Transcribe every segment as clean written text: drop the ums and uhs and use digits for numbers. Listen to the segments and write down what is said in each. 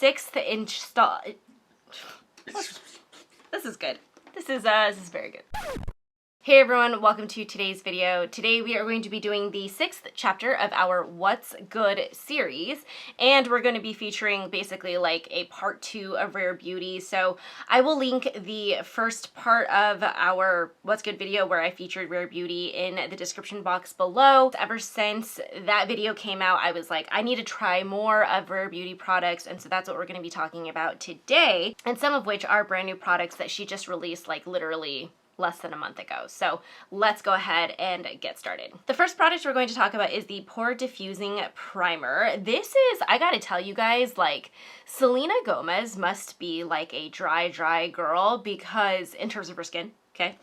6th install. This is good. This is very good. Hey everyone, welcome to today's video. Today we are going to be doing the 6th chapter of our What's Good series, and we're going to be featuring basically like a part 2 of Rare Beauty. So I will link the first part of our What's Good video where I featured Rare Beauty in the description box below. Ever since that video came out, I was like, I need to try more of Rare Beauty products, and so that's what we're going to be talking about today, and some of which are brand new products that she just released like literally less than a month ago. So let's go ahead and get started. The first product we're going to talk about is the Pore Diffusing Primer. This is, I gotta tell you guys, like, Selena Gomez must be like a dry girl because, in terms of her skin, okay?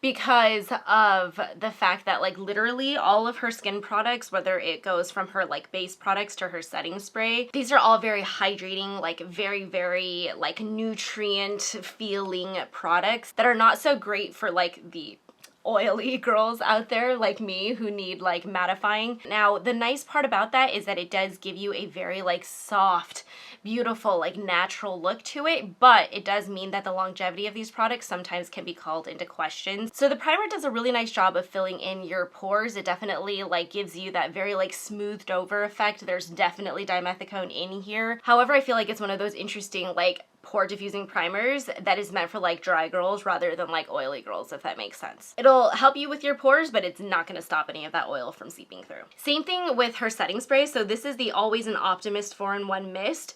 Because of the fact that like literally all of her skin products, whether it goes from her like base products to her setting spray, these are all very hydrating, like very like nutrient feeling products that are not so great for like the oily girls out there like me who need like mattifying. Now the nice part about that is that it does give you a very like soft, beautiful, like natural look to it, but it does mean that the longevity of these products sometimes can be called into question. So the primer does a really nice job of filling in your pores. It definitely like gives you that very like smoothed over effect. There's definitely dimethicone in here. However, I feel like it's one of those interesting like pore diffusing primers that is meant for like dry girls rather than like oily girls, if that makes sense. It'll help you with your pores, but it's not going to stop any of that oil from seeping through. Same thing with her setting spray. So this is the Always an Optimist 4-in-1 mist.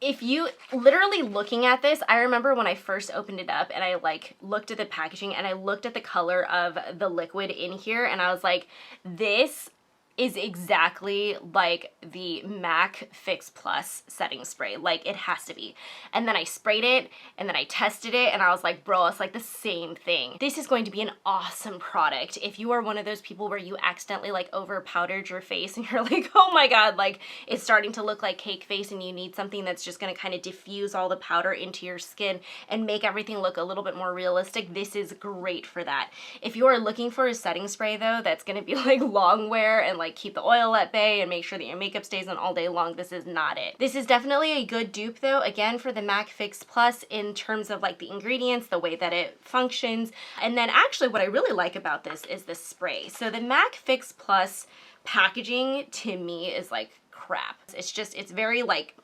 If you literally looking at this, I remember when I first opened it up and I like looked at the packaging and I looked at the color of the liquid in here and I was like, this is exactly like the MAC Fix Plus setting spray. Like, it has to be. And then I sprayed it and then I tested it and I was like, bro, it's like the same thing. This is going to be an awesome product if you are one of those people where you accidentally like over powdered your face and you're like, oh my god, like it's starting to look like cake face and you need something that's just going to kind of diffuse all the powder into your skin and make everything look a little bit more realistic. This is great for that. If you are looking for a setting spray though that's going to be like Longwear and like keep the oil at bay and make sure that your makeup stays on all day long, this is not it. This is definitely a good dupe though, again, for the MAC Fix Plus in terms of like the ingredients, the way that it functions. And then actually what I really like about this is the spray. So the MAC Fix Plus packaging to me is like crap. It's just, it's very like,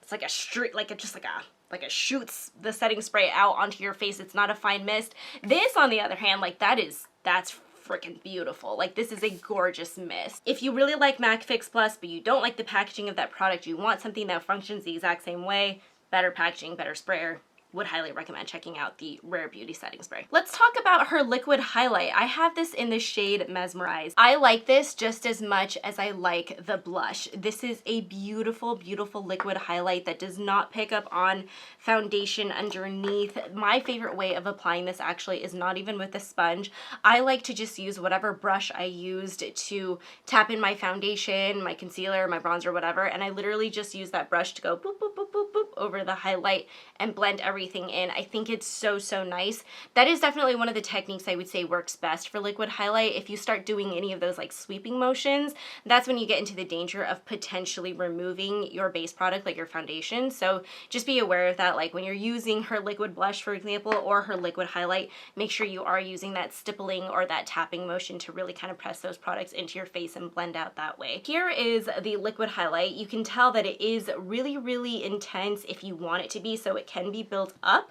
it's like a street, like it's just like it shoots the setting spray out onto your face. It's not a fine mist. This on the other hand, like that's freaking beautiful. Like, this is a gorgeous mist. If you really like MAC Fix Plus but you don't like the packaging of that product, you want something that functions the exact same way, better packaging, better sprayer, would highly recommend checking out the Rare Beauty setting spray. Let's talk about her liquid highlight. I have this in the shade Mesmerize. I like this just as much as I like the blush. This is a beautiful, beautiful liquid highlight that does not pick up on foundation underneath. My favorite way of applying this actually is not even with a sponge. I like to just use whatever brush I used to tap in my foundation, my concealer, my bronzer, whatever, and I literally just use that brush to go boop, boop, boop, boop, boop over the highlight and blend everything in. I think it's so nice. That is definitely one of the techniques I would say works best for liquid highlight. If you start doing any of those like sweeping motions, that's when you get into the danger of potentially removing your base product, like your foundation. So just be aware of that. Like when you're using her liquid blush, for example, or her liquid highlight, make sure you are using that stippling or that tapping motion to really kind of press those products into your face and blend out that way. Here is the liquid highlight. You can tell that it is really intense if you want it to be, so it can be built up.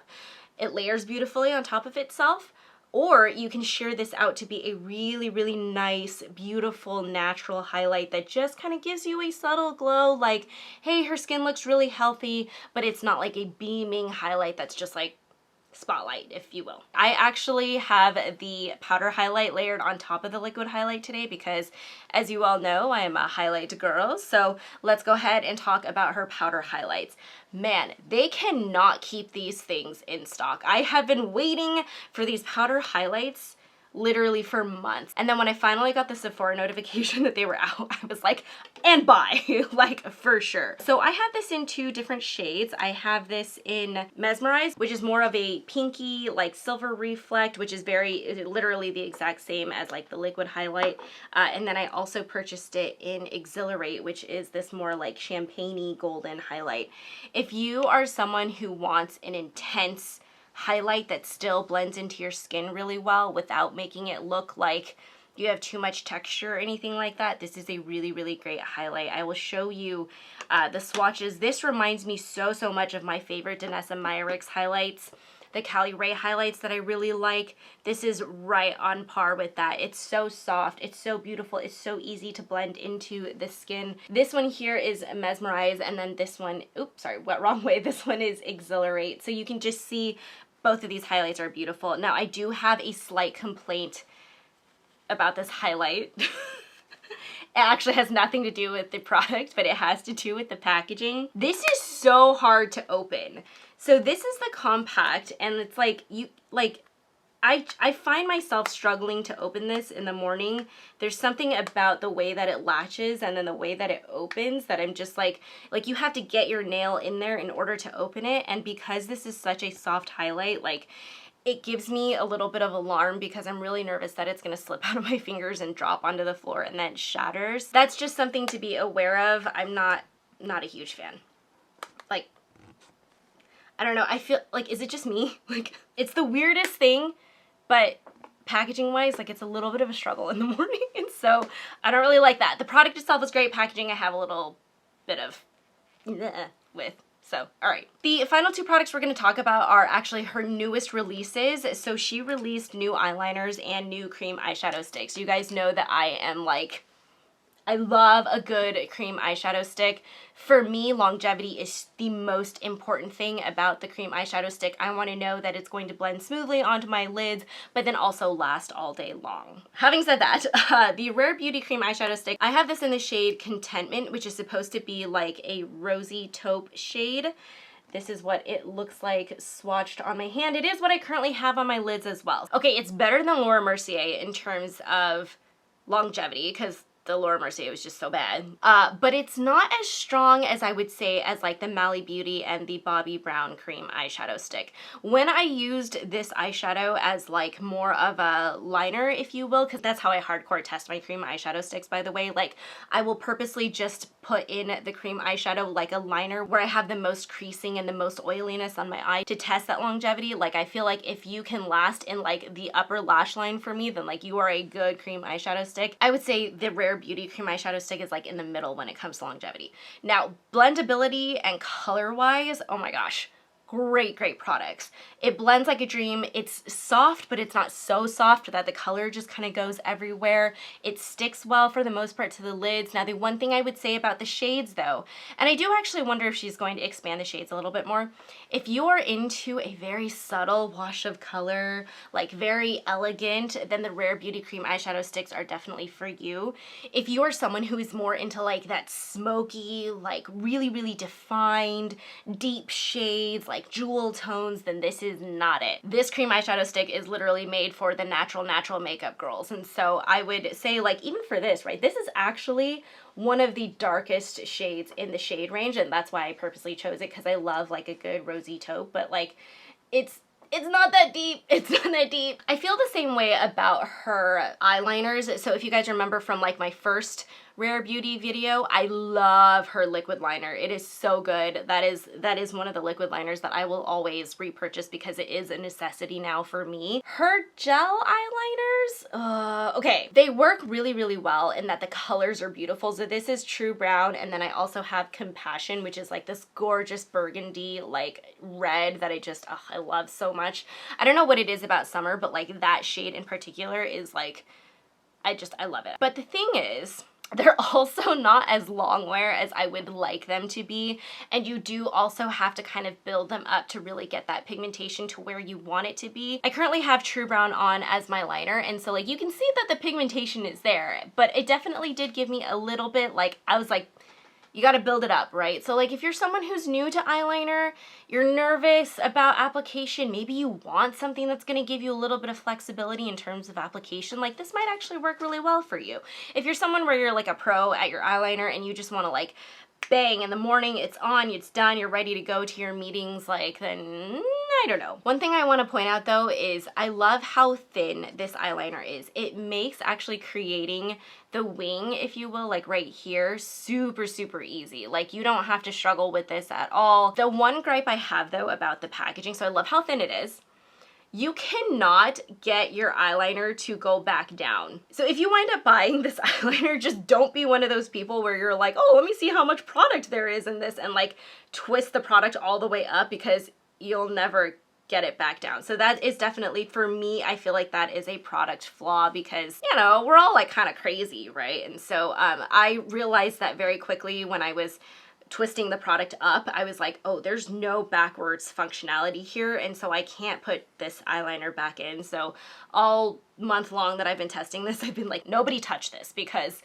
It layers beautifully on top of itself, or you can shear this out to be a really nice, beautiful, natural highlight that just kind of gives you a subtle glow, like, hey, her skin looks really healthy, but it's not like a beaming highlight that's just like spotlight, if you will. I actually have the powder highlight layered on top of the liquid highlight today because, as you all know, I am a highlight girl. So let's go ahead and talk about her powder highlights. Man, they cannot keep these things in stock. I have been waiting for these powder highlights literally for months. And then when I finally got the Sephora notification that they were out, I was like, and buy, like for sure. So I have this in 2 different shades. I have this in Mesmerize, which is more of a pinky, like silver reflect, which is literally the exact same as like the liquid highlight. And then I also purchased it in Exhilarate, which is this more like champagne-y golden highlight. If you are someone who wants an intense highlight that still blends into your skin really well without making it look like you have too much texture or anything like that, this is a really, really great highlight. I will show you the swatches. This reminds me so much of my favorite Danessa Myricks highlights, the Cali Ray highlights that I really like. This is right on par with that. It's so soft, it's so beautiful, it's so easy to blend into the skin. This one here is Mesmerize, and then this one, oops, sorry, went wrong way. This one is Exhilarate. So you can just see both of these highlights are beautiful. Now I do have a slight complaint about this highlight. It actually has nothing to do with the product, but it has to do with the packaging. This is so hard to open. So this is the compact, and it's like, I find myself struggling to open this in the morning. There's something about the way that it latches and then the way that it opens that I'm just like you have to get your nail in there in order to open it. And because this is such a soft highlight, like, it gives me a little bit of alarm because I'm really nervous that it's gonna slip out of my fingers and drop onto the floor and then shatters. That's just something to be aware of. I'm not a huge fan. Like, I don't know, I feel like, is it just me? Like, it's the weirdest thing, but packaging wise, like, it's a little bit of a struggle in the morning, and so I don't really like that. The product itself is great. Packaging I have a little bit of with. So, all right. The final 2 products we're going to talk about are actually her newest releases. So she released new eyeliners and new cream eyeshadow sticks. You guys know that I am like, I love a good cream eyeshadow stick. For me, longevity is the most important thing about the cream eyeshadow stick. I want to know that it's going to blend smoothly onto my lids, but then also last all day long. Having said that, the Rare Beauty cream eyeshadow stick, I have this in the shade Contentment, which is supposed to be like a rosy taupe shade. This is what it looks like swatched on my hand. It is what I currently have on my lids as well. Okay, it's better than Laura Mercier in terms of longevity, because the Laura Mercier was just so bad. But it's not as strong as I would say as like the Mally Beauty and the Bobbi Brown cream eyeshadow stick. When I used this eyeshadow as like more of a liner, if you will, because that's how I hardcore test my cream eyeshadow sticks, by the way. Like, I will purposely just put in the cream eyeshadow like a liner where I have the most creasing and the most oiliness on my eye to test that longevity. Like, I feel like if you can last in like the upper lash line for me, then like you are a good cream eyeshadow stick. I would say the Rare Beauty cream eyeshadow stick is like in the middle when it comes to longevity. Now, blendability and color wise, oh my gosh, great products. It blends like a dream. It's soft, but it's not so soft that the color just kind of goes everywhere. It sticks well for the most part to the lids. Now, the one thing I would say about the shades though, and I do actually wonder if she's going to expand the shades a little bit more. If you are into a very subtle wash of color, like very elegant, then the Rare Beauty cream eyeshadow sticks are definitely for you. If you are someone who is more into like that smoky, like really defined, deep shades, like jewel tones, then this is not it. This cream eyeshadow stick is literally made for the natural makeup girls. And so I would say, like, even for this, right, this is actually one of the darkest shades in the shade range, and that's why I purposely chose it, because I love like a good rosy taupe, but like it's not that deep. It's not that deep. I feel the same way about her eyeliners. So if you guys remember from like my first Rare Beauty video, I love her liquid liner. It is so good. That is one of the liquid liners that I will always repurchase because it is a necessity now for me. Her gel eyeliners, okay, they work really well in that the colors are beautiful. So this is True Brown, and then I also have Compassion, which is like this gorgeous burgundy like red that I love so much. I don't know what it is about summer, but like that shade in particular is like, I love it. But the thing is, they're also not as longwear as I would like them to be, and you do also have to kind of build them up to really get that pigmentation to where you want it to be. I currently have True Brown on as my liner, and so like you can see that the pigmentation is there, but it definitely did give me a little bit, like, I was like, you got to build it up, right? So like if you're someone who's new to eyeliner, you're nervous about application, maybe you want something that's going to give you a little bit of flexibility in terms of application, like this might actually work really well for you. If you're someone where you're like a pro at your eyeliner and you just want to like bang, in the morning, it's on, it's done, you're ready to go to your meetings, like, then I don't know. One thing I want to point out though is I love how thin this eyeliner is. It makes actually creating the wing, if you will, like right here, super, super easy. Like you don't have to struggle with this at all. The one gripe I have though about the packaging, so I love how thin it is, you cannot get your eyeliner to go back down. So if you wind up buying this eyeliner, just don't be one of those people where you're like, oh, let me see how much product there is in this, and like twist the product all the way up, because you'll never get it back down. So that is definitely, for me, I feel like that is a product flaw, because, you know, we're all like kind of crazy, right? And so I realized that very quickly when I was twisting the product up. I was like, oh, there's no backwards functionality here, and so I can't put this eyeliner back in. So all month long that I've been testing this, I've been like, nobody touch this, because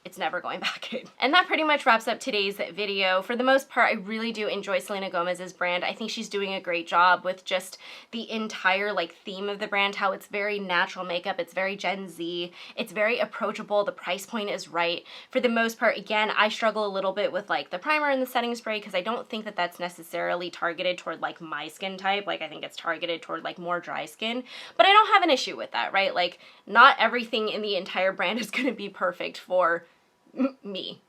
it's never going back in. And that pretty much wraps up today's video. For the most part, I really do enjoy Selena Gomez's brand. I think she's doing a great job with just the entire like theme of the brand, how it's very natural makeup, it's very Gen Z, it's very approachable, the price point is right. For the most part, again, I struggle a little bit with like the primer and the setting spray, because I don't think that that's necessarily targeted toward like my skin type. Like I think it's targeted toward like more dry skin, but I don't have an issue with that, right? Like not everything in the entire brand is gonna be perfect for me.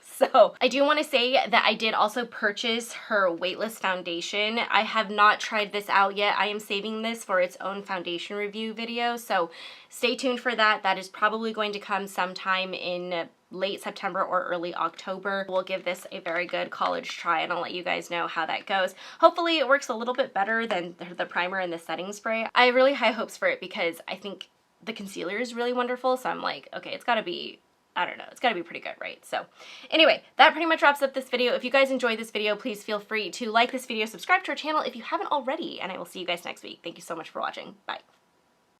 So I do want to say that I did also purchase her Weightless foundation. I have not tried this out yet. I am saving this for its own foundation review video, so stay tuned for that. That is probably going to come sometime in late September or early October. We'll give this a very good college try, and I'll let you guys know how that goes. Hopefully it works a little bit better than the primer and the setting spray. I have really high hopes for it, because I think the concealer is really wonderful, so I'm like, okay, it's gotta be, I don't know, it's gotta be pretty good, right? So anyway, that pretty much wraps up this video. If you guys enjoyed this video, please feel free to like this video, subscribe to our channel if you haven't already, and I will see you guys next week. Thank you so much for watching. Bye.